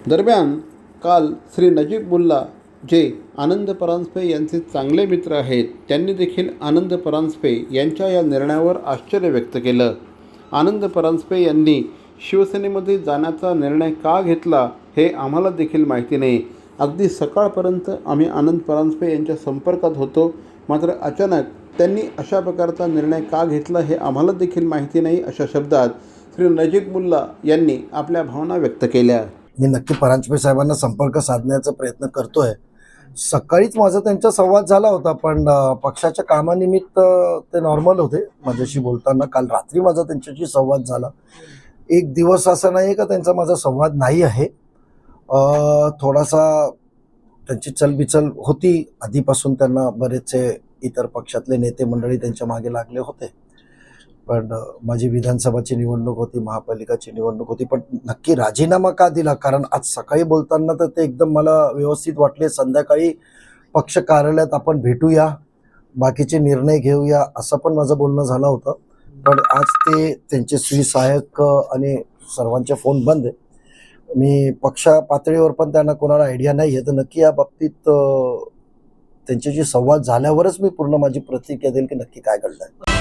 दरम्यान काल श्री नजीब मुल्ला, जे आनंद परांजपे यांचे चांगले मित्र आहेत, त्यांनी देखील आनंद परांजपे यांच्या या निर्णयावर आश्चर्य व्यक्त केलं. आनंद परांजपे यांनी शिवसेनेमध्ये जाण्याचा निर्णय का घेतला हे आम्हाला देखील माहिती नाही. अगदी सकाळपर्यंत आम्ही आनंद परांजपे यांच्या संपर्कात होतो, मात्र अचानक त्यांनी अशा प्रकारचा निर्णय का घेतला हे आम्हाला देखील माहिती नाही, अशा शब्दात श्री नजीब मुल्ला यांनी आपल्या भावना व्यक्त केल्या. मी नक्की परांजपे साहेबांना संपर्क साधण्याचा प्रयत्न करतोय. सकाळीच माझा त्यांचा संवाद झाला होता, पण पक्षाच्या कामानिमित्त ते नॉर्मल होते माझ्याशी बोलताना. काल रात्री माझा त्यांच्याशी संवाद झाला. एक दिवस असा नाही का त्यांचा माझा संवाद नाही आहे. थोडासा त्यांची चलबिचल होती आधीपासून. त्यांना बरेचसे इतर पक्षातले नेते मंडळी त्यांच्या मागे लागले होते. पण माझी विधानसभाची निवडणूक होती, महापालिकाची निवडणूक होती, पण नक्की राजीनामा का दिला? कारण आज सकाळी बोलताना तर ते एकदम मला व्यवस्थित वाटले. संध्याकाळी पक्ष कार्यालयात आपण भेटूया, बाकीचे निर्णय घेऊया, असं पण माझं बोलणं झालं होतं. पण आज ते त्यांचे सहाय्यक आणि सर्वांचे फोन बंद आहे. मी पक्ष पातळीवर पण त्यांना कोणाला आयडिया नाही आहे, तर नक्की या बाबतीत त्यांच्याशी संवाद झाल्यावरच मी पूर्ण माझी प्रतिक्रिया देईल की नक्की काय घडलंय.